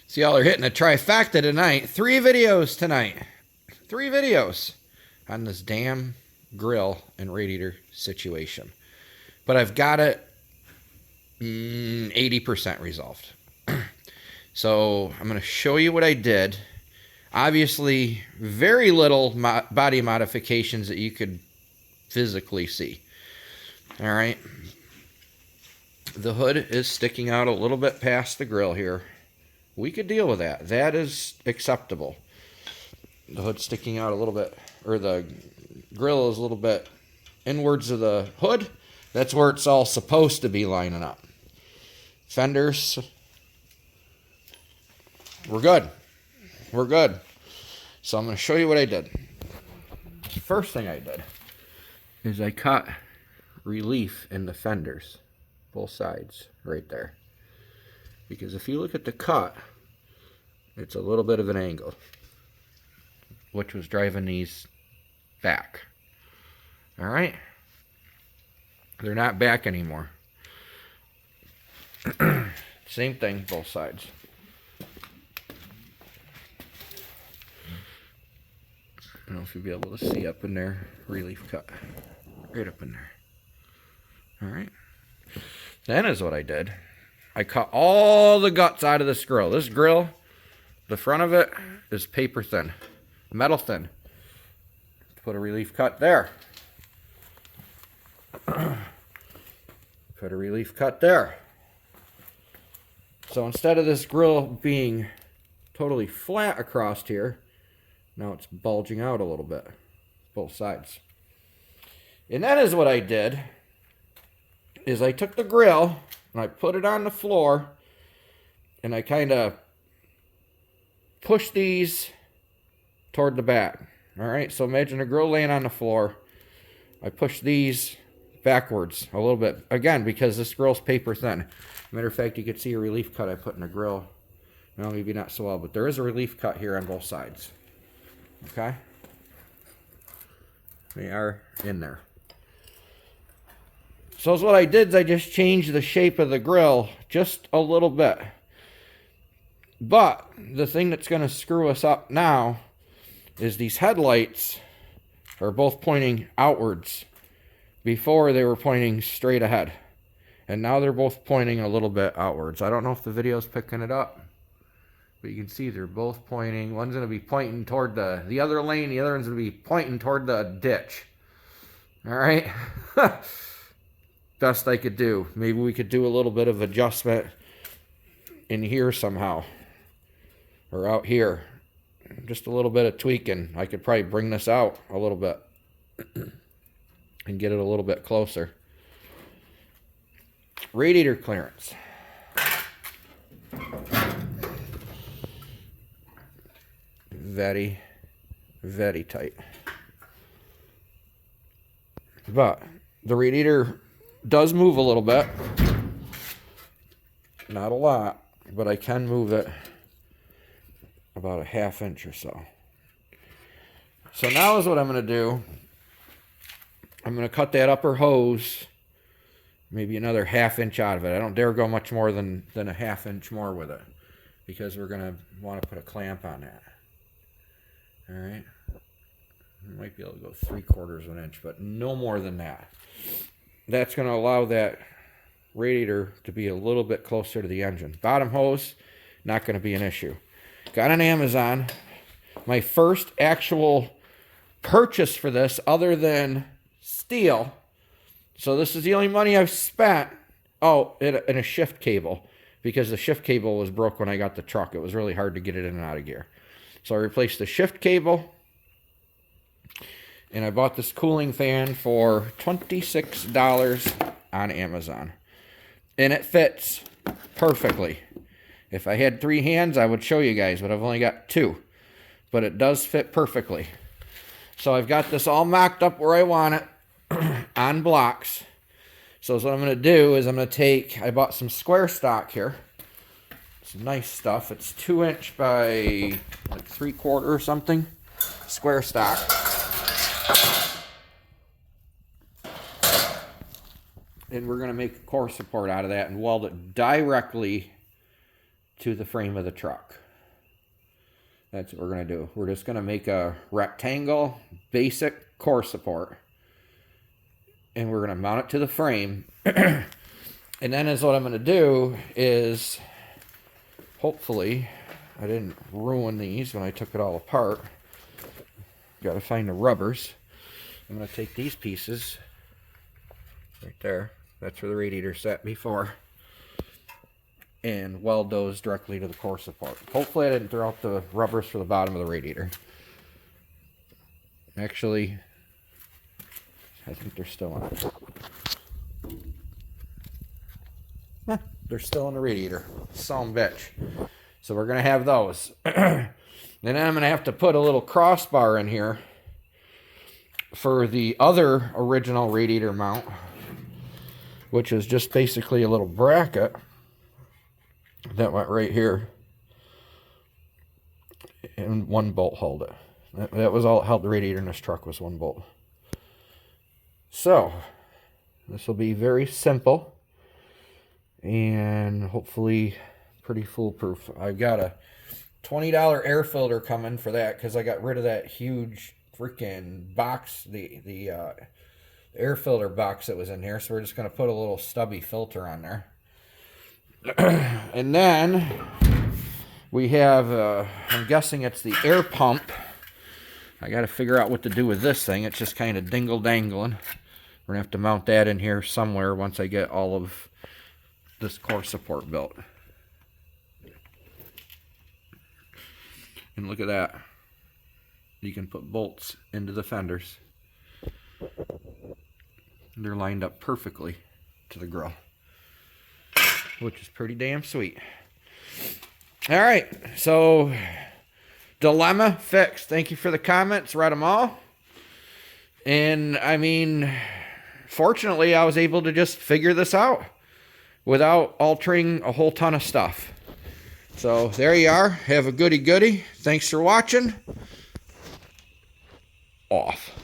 So y'all are hitting a trifecta tonight. 3 videos tonight. 3 videos on this damn grill and radiator situation. But I've got it 80% resolved. So I'm going to show you what I did. Obviously, very little body modifications that you could physically see. All right. The hood is sticking out a little bit past the grill here. We could deal with that. That is acceptable. The hood's sticking out a little bit, or the grill is a little bit inwards of the hood. That's where it's all supposed to be lining up. Fenders, we're good. We're good. So I'm going to show you what I did. The first thing I did is I cut relief in the fenders, both sides, right there. Because if you look at the cut, it's a little bit of an angle, which was driving these back. All right? They're not back anymore. Same thing, both sides. I don't know if you'll be able to see up in there, relief cut. Right up in there. Alright. Then is what I did. I cut all the guts out of this grill. This grill, the front of it is paper thin. Metal thin. Put a relief cut there. Put a relief cut there. So instead of this grill being totally flat across here, now it's bulging out a little bit, both sides. And that is what I did, is I took the grill and I put it on the floor and I kind of pushed these toward the back. All right, so imagine a grill laying on the floor. I push these backwards a little bit, again, because this grill's paper thin. Matter of fact, you can see a relief cut I put in the grill. Well, maybe not so well, but there is a relief cut here on both sides. Okay? They are in there. So what I did is I just changed the shape of the grill just a little bit. But the thing that's going to screw us up now is these headlights are both pointing outwards. Before they were pointing straight ahead. And now they're both pointing a little bit outwards. I don't know if the video's picking it up. But you can see they're both pointing. One's going to be pointing toward the other lane. The other one's going to be pointing toward the ditch. Alright? Best I could do. Maybe we could do a little bit of adjustment in here somehow. Or out here. Just a little bit of tweaking. I could probably bring this out a little bit. And get it a little bit closer. Radiator clearance. Very, very tight. But the radiator does move a little bit. Not a lot, but I can move it about a ½ inch or so. So now is what I'm going to do. I'm going to cut that upper hose, maybe another ½ inch out of it. I don't dare go much more than a ½ inch more with it, because we're going to want to put a clamp on that. All right. I might be able to go 3/4 of an inch, but no more than that. That's going to allow that radiator to be a little bit closer to the engine. Bottom hose, not going to be an issue. Got on Amazon. My first actual purchase for this, other than steel. So this is the only money I've spent. Oh, and a shift cable, because the shift cable was broke when I got the truck. It was really hard to get it in and out of gear. So I replaced the shift cable, and I bought this cooling fan for $26 on Amazon. And it fits perfectly. If I had 3 hands, I would show you guys, but I've only got 2. But it does fit perfectly. So I've got this all mocked up where I want it on blocks. So what I'm going to do is I'm going to take, I bought some square stock here. Some nice stuff. It's 2 inch by like 3/4 or something. Square stock. And we're going to make a core support out of that and weld it directly to the frame of the truck. That's what we're going to do. We're just going to make a rectangle basic core support. And we're going to mount it to the frame. And then is what I'm going to do is, hopefully, I didn't ruin these when I took it all apart. Got to find the rubbers. I'm going to take these pieces right there. That's where the radiator sat before. And weld those directly to the core support. Hopefully I didn't throw out the rubbers for the bottom of the radiator. Actually, I think they're still on. Huh, they're still in the radiator. Son of a bitch. So we're going to have those. And then I'm going to have to put a little crossbar in here for the other original radiator mount, which is just basically a little bracket that went right here, and one bolt held it. That was all that held the radiator in this truck, was one bolt. So this will be very simple and hopefully pretty foolproof. I've got a $20 air filter coming for that because I got rid of that huge freaking box, the air filter box that was in here. So we're just going to put a little stubby filter on there. And then we have, I'm guessing it's the air pump. I got to figure out what to do with this thing. It's just kind of dingle-dangling. We're going to have to mount that in here somewhere once I get all of this core support built. And look at that. You can put bolts into the fenders. They're lined up perfectly to the grill, which is pretty damn sweet. All right, so dilemma fixed. Thank you for the comments. Read them all. And I mean, fortunately, I was able to just figure this out without altering a whole ton of stuff. So there you are. Have a goody-goody. Thanks for watching. Off.